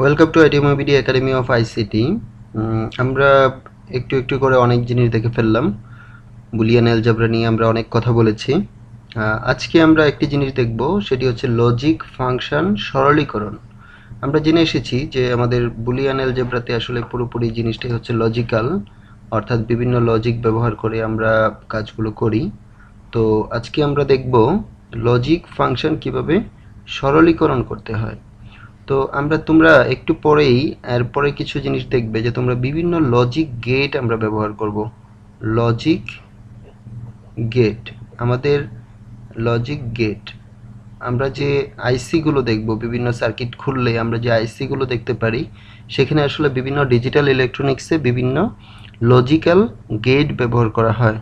Welcome to ITMBD academy of ICT. আমরা একটু একটু করে অনেক জিনিস দেখে ফেললাম। বুলিয়ান অ্যালজেব্রা নিয়ে আমরা অনেক কথা বলেছি। আজকে আমরা একটি জিনিস দেখব, সেটি হচ্ছে লজিক ফাংশন সরলীকরণ। আমরা জেনে এসেছি যে আমাদের বুলিয়ান অ্যালজেব্রাতে আসলে পুরোপুরি জিনিসটাই হচ্ছে লজিক্যাল, অর্থাৎ বিভিন্ন লজিক ব্যবহার করে আমরা কাজগুলো করি। তো আজকে আমরা দেখব লজিক ফাংশন কিভাবে সরলীকরণ করতে হয়। তো তোমরা একটু পরেই এরপরে কিছু জিনিস দেখবে যে তোমরা বিভিন্ন লজিক গেট আমরা ব্যবহার করব। লজিক গেট, আমাদের লজিক গেট, আমরা যে আইসি গুলো দেখব, বিভিন্ন সার্কিট খুললে আমরা যে আইসি গুলো দেখতে পারি, সেখানে আসলে বিভিন্ন ডিজিটাল ইলেকট্রনিক্সে বিভিন্ন লজিক্যাল গেট ব্যবহার করা হয়।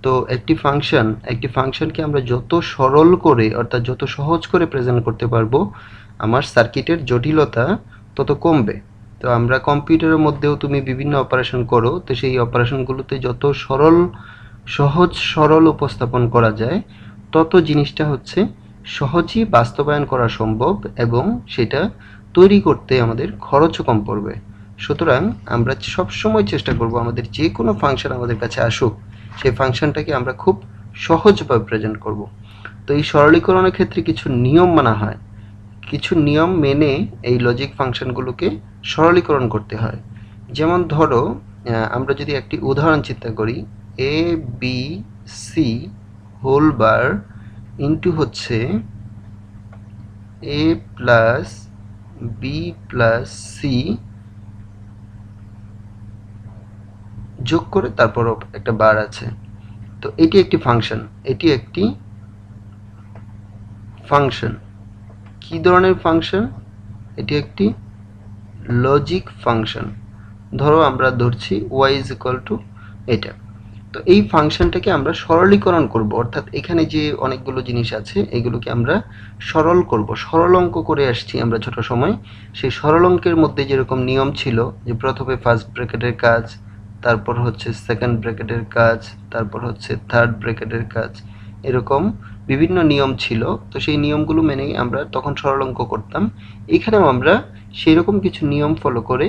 তো একটি ফাংশনকে আমরা যত সরল করে, অর্থাৎ যত সহজ করে প্রেজেন্ট করতে পারবো, আমার সার্কিটের জটিলতা তত কমবে। তো আমরা কম্পিউটারের মধ্যেও তুমি বিভিন্ন অপারেশন করো, তো সেই অপারেশনগুলোতে যত সহজ সরল উপস্থাপন করা যায়, তত জিনিসটা হচ্ছে সহজেই বাস্তবায়ন করা সম্ভব, এবং সেটা তৈরি করতে আমাদের খরচও কম পড়বে। সুতরাং আমরা সবসময় চেষ্টা করব আমাদের যে কোনো ফাংশন আমাদের কাছে আসুক, সেই ফাংশনটাকে আমরা খুব সহজভাবে প্রেজেন্ট করব। তো এই সরলীকরণের ক্ষেত্রে কিছু নিয়ম মানা হয়, কিছু নিয়ম মেনে এই লজিক ফাংশনগুলোকে সরলীকরণ করতে হয়। যেমন ধরো, আমরা যদি একটি উদাহরণ চিন্তা করি, A B C whole bar into হচ্ছে A plus B plus C যোগ করে তারপর একটা বার আছে। তো এটি একটি ফাংশন, এটি একটি ফাংশন। কি ধরনের ফাংশন? এটি একটি লজিক ফাংশন। ধরো আমরা ধরছি y ইজ ইকুয়াল টু এটা। তো এই ফাংশনটাকে আমরা সরলীকরণ করব, অর্থাৎ এখানে যে অনেকগুলো জিনিস আছে এগুলোকে আমরা সরল করব। সরল অঙ্ক করে আসছি আমরা ছোট সময়। সেই সরল অঙ্কের মধ্যে যেরকম নিয়ম ছিল যে প্রথমে ফার্স্ট ব্র্যাকেটের কাজ, তারপর হচ্ছে সেকেন্ড ব্র্যাকেটের কাজ, তারপর হচ্ছে থার্ড ব্র্যাকেটের কাজ, এরকম বিভিন্ন নিয়ম ছিল। তো সেই নিয়মগুলো মেনেই আমরা তখন সরল অঙ্ক করতাম। এখানেও আমরা সেই রকম কিছু নিয়ম ফলো করে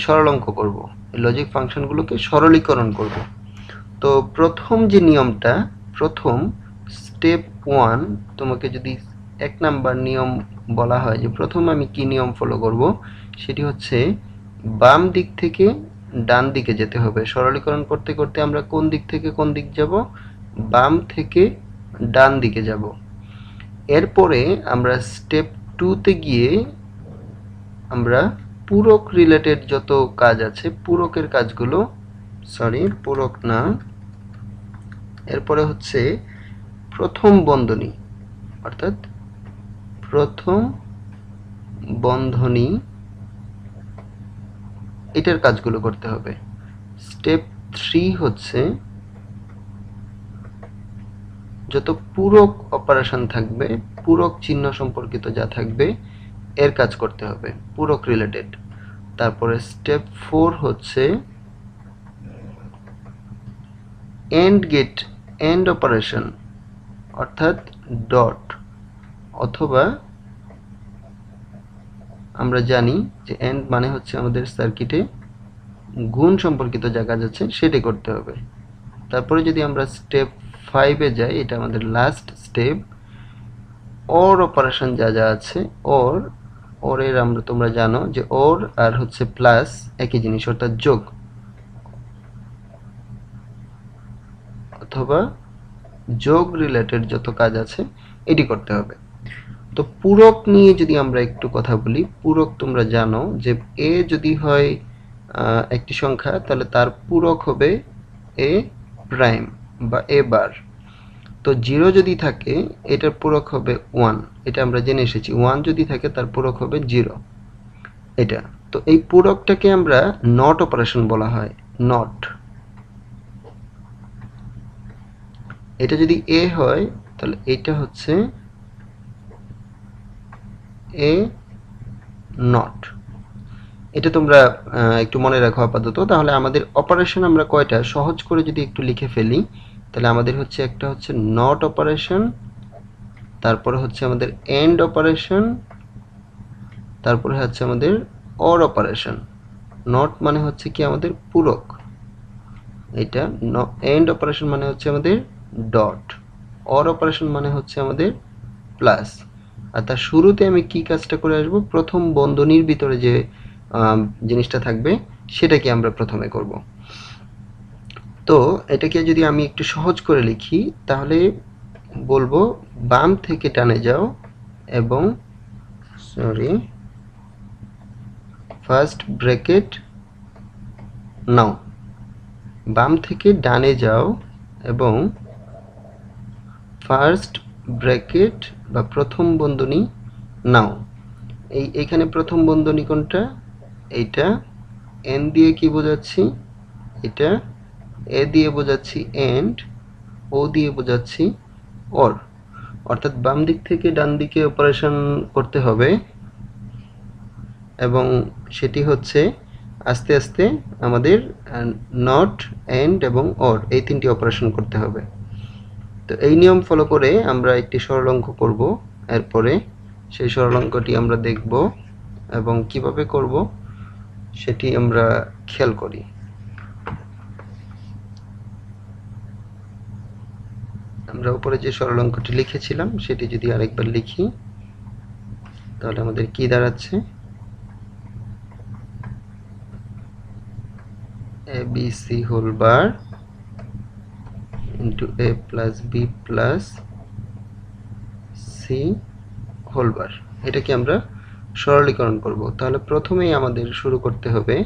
সরল অঙ্ক করব, লজিক ফাংশনগুলোকে সরলীকরণ করব। তো প্রথম যে নিয়মটা, প্রথম স্টেপ ওয়ান, তোমাকে যদি 1 নাম্বার নিয়ম বলা হয় যে প্রথম আমি কি নিয়ম ফলো করব, সেটি হচ্ছে বাম দিক থেকে ডান দিকে যেতে হবে। সরলীকরণ করতে করতে আমরা কোন দিক থেকে কোন দিক যাব? বাম থেকে ডান দিকে যাব। এরপরে আমরা স্টেপ 2-তে গিয়ে আমরা পূরক রিলেটেড যত কাজ আছে, পূরকের কাজগুলো, পূরক না, এরপরে হচ্ছে প্রথম বন্ধনী, অর্থাৎ প্রথম বন্ধনী, এটার কাজগুলো করতে হবে। স্টেপ 3 হচ্ছে যত পূরক অপারেশন থাকবে, পূরক চিহ্ন সম্পর্কিত যা থাকবে, এর কাজ করতে হবে, পূরক রিলেটেড। তারপরে স্টেপ 4 হচ্ছে এন্ড গেট, এন্ড অপারেশন, অর্থাৎ ডট, অথবা আমরা জানি যে এন্ড মানে হচ্ছে আমাদের সার্কিটে গুণ সম্পর্কিত যা কাজ আছে সেটি করতে হবে। তারপরে যদি আমরা স্টেপ 5-এ যাই, এটা আমাদের লাস্ট স্টেপ, অর অপারেশন যা যা আছে, ওর এর তোমরা জানো যে ওর আর হচ্ছে প্লাস একই জিনিস, অর্থাৎ যোগ অথবা যোগ রিলেটেড যত কাজ আছে এটি করতে হবে। তো পূরক নিয়ে যদি আমরা একটু কথা বলি, পূরক তোমরা জানো যে এ যদি হয় একটি সংখ্যা, তাহলে তার পূরক হবে এ প্রাইম বা এ বার। তো 0 যদি থাকে, এটার পূরক হবে 1, এটা আমরা জেনে এসেছি। 1 যদি থাকে তার পূরক হবে 0, এটা। তো এই পূরকটাকে আমরা নট অপারেশন বলা হয়, নট। এটা যদি এ হয় তাহলে এটা হচ্ছে এ নট। এটা তোমরা একটু মনে রাখো আপাতত। তাহলে আমাদের অপারেশন আমরা কয়টা, সহজ করে যদি একটু লিখে ফেলি, তাহলে আমাদের হচ্ছে একটা হচ্ছে নট অপারেশন, তারপরে হচ্ছে আমাদের এন্ড অপারেশন, তারপরে হচ্ছে আমাদের অর অপারেশন। নট মানে হচ্ছে কি আমাদের পূরক, এটা এন্ড অপারেশন মানে হচ্ছে আমাদের ডট, অর অপারেশন মানে হচ্ছে আমাদের প্লাস। আর তার শুরুতে আমি কি কাজটা করে আসব, প্রথম বন্ধনীর ভিতরে যে জিনিসটা থাকবে সেটাকে আমরা প্রথমে করব। তো এটাকে যদি আমি একটু সহজ করে লিখি তাহলে বলবো বাম থেকে ডানে যাও এবং ফার্স্ট ব্র্যাকেট নাও। বাম থেকে ডানে যাও এবং ফার্স্ট ব্র্যাকেট বা প্রথম বন্ধনী নাও। এইখানে প্রথম বন্ধনী কোনটা, এইটা এন দিয়ে কি বোঝাচ্ছি, এটা এ দিয়ে বোঝাচ্ছি এন্ড, ও দিয়ে বোঝাচ্ছি অর। অর্থাৎ বাম দিক থেকে ডান দিকে অপারেশন করতে হবে এবং সেটি হচ্ছে আস্তে আস্তে আমাদের নট, এন্ড এবং অর এই তিনটি অপারেশন করতে হবে। তো এই নিয়ম ফলো করে আমরা একটি সরল অঙ্ক করব, এরপরে সেই সরল অঙ্কটি আমরা দেখব এবং কিভাবে করব সেটি আমরা খেয়াল করি। আমরা উপরে যে সরল অঙ্কটি লিখেছিলাম সেটি যদি আরেকবার লিখি তাহলে আমাদের কি দাঁড়াচ্ছে, ABC whole bar into A plus B plus C whole bar, এটাকে আমরা সরলীকরণ করব। তাহলে প্রথমেই আমাদের শুরু করতে হবে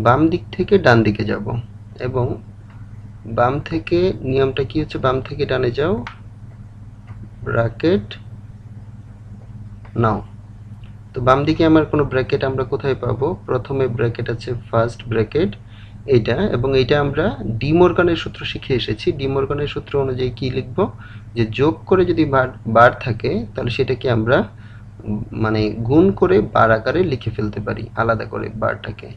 বাম দিক থেকে ডান দিকে যাব এবং বাম থেকে নিয়মটা কি হচ্ছে, বাম থেকে ডানে যাও, ব্র্যাকেট নাও। তো বাম দিকে আমার কোনো ব্র্যাকেট আমরা কোথায় পাবো, প্রথমে ব্র্যাকেট আছে ফার্স্ট ব্র্যাকেট এইটা, এবং এইটা আমরা ডি মর্গানের সূত্র শিখে এসেছি। ডি মর্গানের সূত্র অনুযায়ী কি লিখব, যে যোগ করে যদি বার থাকে তাহলে সেটাকে আমরা মানে গুণ করে বার আকারে লিখে ফেলতে পারি আলাদা করে বারটাকে।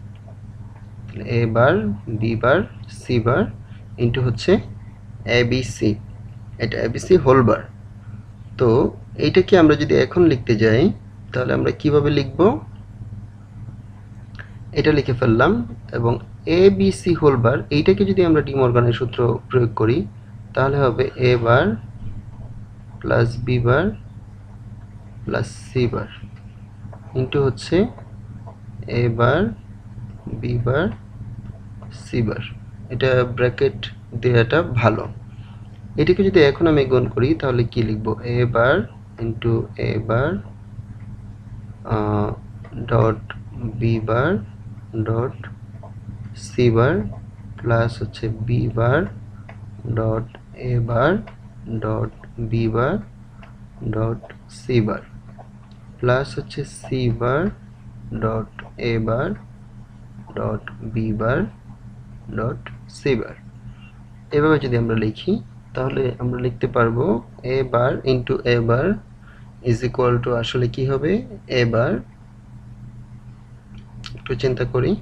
A bar, B bar, C bar into হচ্ছে এবিসি, এটা এবিসি হোল বার। তো এইটাকে আমরা যদি এখন লিখতে যাই তাহলে আমরা কিভাবে লিখব, এটা লিখে ফেললাম এবং এবিসি হোল বার এইটাকে যদি আমরা ডি মর্গানের সূত্র প্রয়োগ করি তাহলে হবে A bar plus B bar plus C bar into হচ্ছে A bar B bar C bar. এটা ব্র্যাকেট দেওয়াটা ভালো। এটাকে যদি এখন আমি গুণ করি তাহলে কি লিখব, A bar into A bar dot B bar dot C bar plus হচ্ছে B bar dot A bar dot B bar dot C bar plus হচ্ছে C bar dot A bar dot B bar dot C bar. এভাবে যদি আমরা লিখি তাহলে আমরা লিখতে পারবো A bar into A bar is equal to আসলে কি হবে, এ বার, একটু চিন্তা করি,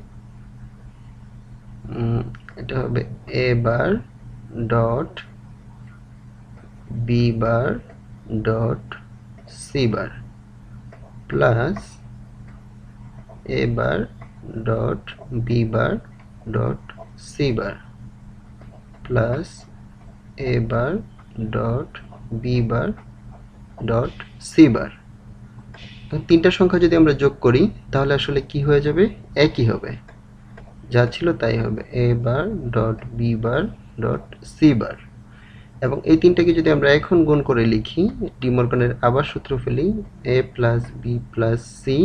এটা হবে A bar dot B bar dot C bar plus A bar dot B bar dot C bar plus A bar dot B bar dot C bar. তিনটা সংখ্যা যদি আমরা যোগ করি তাহলে আসলে কি হয়ে যাবে, একই হবে, যা ছিল তাই হবে, A bar dot B bar dot C bar. এবং এই তিনটাকে যদি আমরা এখন গুণ করে লিখি, ডি মর্গানের আবার সূত্র ফেলি, A plus B plus C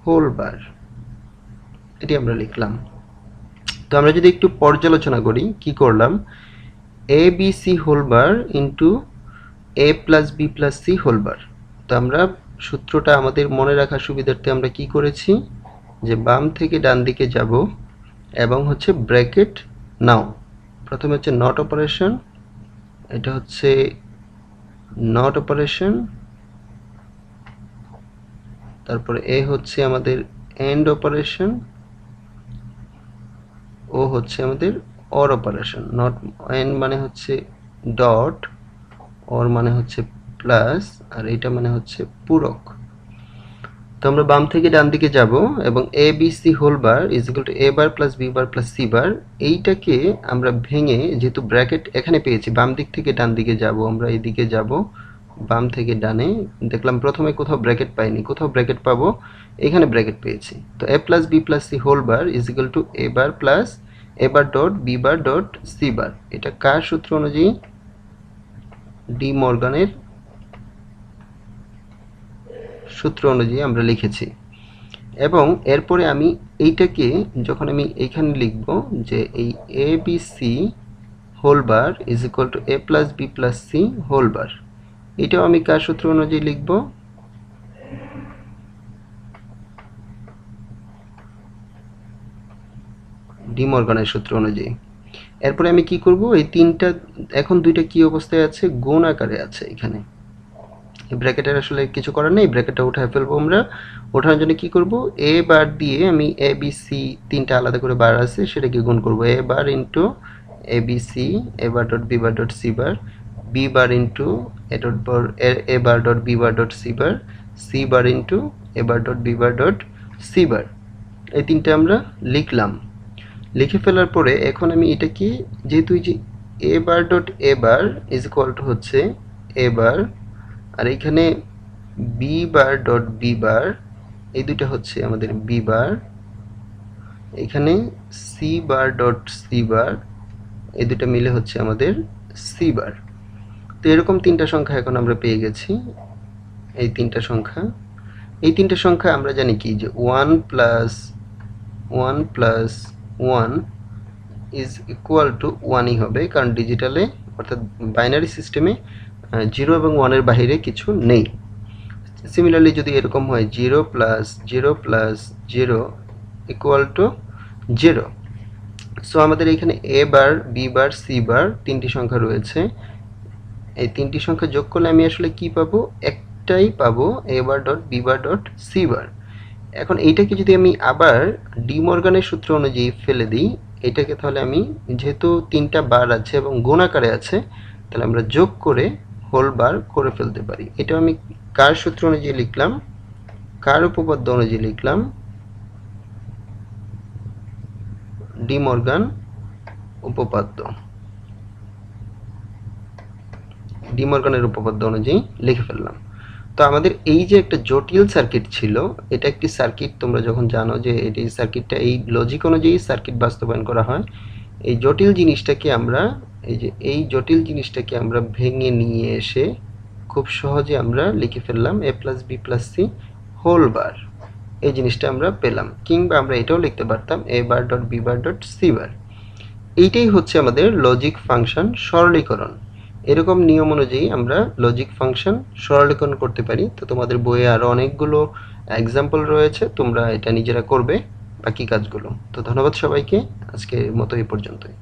whole bar, এটি আমরা লিখলাম। তো আমরা যদি একটু পর্যালোচনা করি কি করলাম, A B C whole bar into A plus B plus C whole bar. তো আমরা সূত্রটা আমাদের মনে রাখার সুবিধার্থে আমরা কি করেছি, যে বাম থেকে ডান দিকে যাব এবং হচ্ছে ব্র্যাকেট নাও। প্রথমে হচ্ছে নট অপারেশন, এটা হচ্ছে নট অপারেশন, তারপরে এ হচ্ছে আমাদের এন্ড অপারেশন, ও হচ্ছে আমাদের অর অপারেশন। নট এন্ড মানে হচ্ছে ডট, অর মানে হচ্ছে প্লাস, আর এটা মানে হচ্ছে পূরক। তো আমরা বাম থেকে ডান দিকে যাব এবং A B C whole bar is equal to A bar plus B bar plus C bar, এইটাকে আমরা ভেঙে যেহেতু ব্র্যাকেট এখানে পেয়েছি, বাম দিক থেকে ডান দিকে যাব, আমরা এইদিকে যাব বাম থেকে ডানে, দেখলাম প্রথমে কোথাও ব্র্যাকেট পাইনি, কোথাও ব্র্যাকেট পাবো, এখানে ব্র্যাকেট পেয়েছি। তো A plus B plus C whole bar is equal to A bar plus A bar dot B bar dot C bar. এটা কার সূত্র অনুযায়ী? ডি মর্গানের সূত্র অনুযায়ী আমরা লিখেছি। এবং এরপরে আমি এইটাকে যখন আমি এইখানে লিখব যে এই A B C whole bar is equal to A plus B plus C whole bar, এটাও আমি কার সূত্র অনুযায়ী লিখব? ডি মর্গানের সূত্র অনুযায়ী। এরপরে আমি কি করব, এই তিনটা এখন দুইটা কি অবস্থায় আছে? গুণ আকারে আছে। এখানে এই ব্র্যাকেটের আসলে কিছু করার নেই, ব্র্যাকেটটা উঠায় ফেলবো আমরা। ওঠানোর জন্য কি করব, এ বার দিয়ে আমি এ বি সি তিনটা আলাদা করে বার আছে সেটাকে গুণ করব, A bar into A B C A bar dot B bar dot C bar, B bar into A bar dot B bar dot C bar, C bar into A bar dot B bar dot C bar. এই তিনটা আমরা লিখলাম। লিখে ফেলার পরে এখন আমি এটা কি, যেহেতু এই যে A bar dot A bar is equal to হচ্ছে এ বার, আর এখানে B bar dot B bar, এই দুটো হচ্ছে আমাদের বি বার, এখানে C bar dot C bar, এই দুটো মিলে হচ্ছে আমাদের সি বার। তো এরকম তিনটা সংখ্যা এখন আমরা পেয়ে গেছি। এই তিনটা সংখ্যা আমরা জানি কি, যে one plus one is equal to ওয়ানই হবে, কারণ ডিজিটালে অর্থাৎ বাইনারি সিস্টেমে 0 এবং 1 এর বাইরে কিছু নেই। সিমিলারলি যদি এরকম হয় 0 প্লাস 0 ইকুয়াল টু 0। সো আমাদের এখানে এ বার বি বার সি বার তিনটি সংখ্যা রয়েছে। এই তিনটি সংখ্যা যোগ করলে আমি আসলে কি পাবো? একটাই পাবো, A bar dot B bar dot C bar. এখন এইটাকে যদি আমি আবার ডি মর্গানের সূত্র অনুযায়ী ফেলে দিই, এটাকে তাহলে আমি, যেহেতু তিনটা বার আছে এবং গুণ আকারে আছে, তাহলে আমরা যোগ করে হোল বার করে ফেলতে পারি। এটা আমি কার সূত্র অনুযায়ী লিখলাম? কার উপপাদ্য অনুযায়ী লিখলাম? ডি মর্গান উপপাদ্য, ডি মর্গানের উপপাদ্য অনুযায়ী লিখে ফেললাম। তো আমাদের এই যে একটা জটিল সার্কিট ছিল, এটা একটি সার্কিট, তোমরা যখন জানো যে এটি সার্কিটটা এই লজিক অনুযায়ী সার্কিট বাস্তবায়ন করা হয়, এই জটিল জিনিসটাকে আমরা ভেঙে নিয়ে এসে খুব সহজে আমরা লিখে ফেললাম A plus B plus C whole bar. এই জিনিসটা আমরা পেলাম, কিংবা আমরা এটাও লিখতে পারতাম A bar dot B bar dot C bar. এইটাই হচ্ছে আমাদের লজিক ফাংশন সরলীকরণ। এরকম নিয়ম অনুযায়ী আমরা লজিক ফাংশন সরলীকরণ করতে পারি। তো তোমাদের বইয়ে আরো অনেকগুলো এক্সাম্পল রয়েছে, তোমরা এটা নিজেরা করবে বাকি কাজগুলো। তো ধন্যবাদ সবাইকে, আজকের মতো এই পর্যন্তই।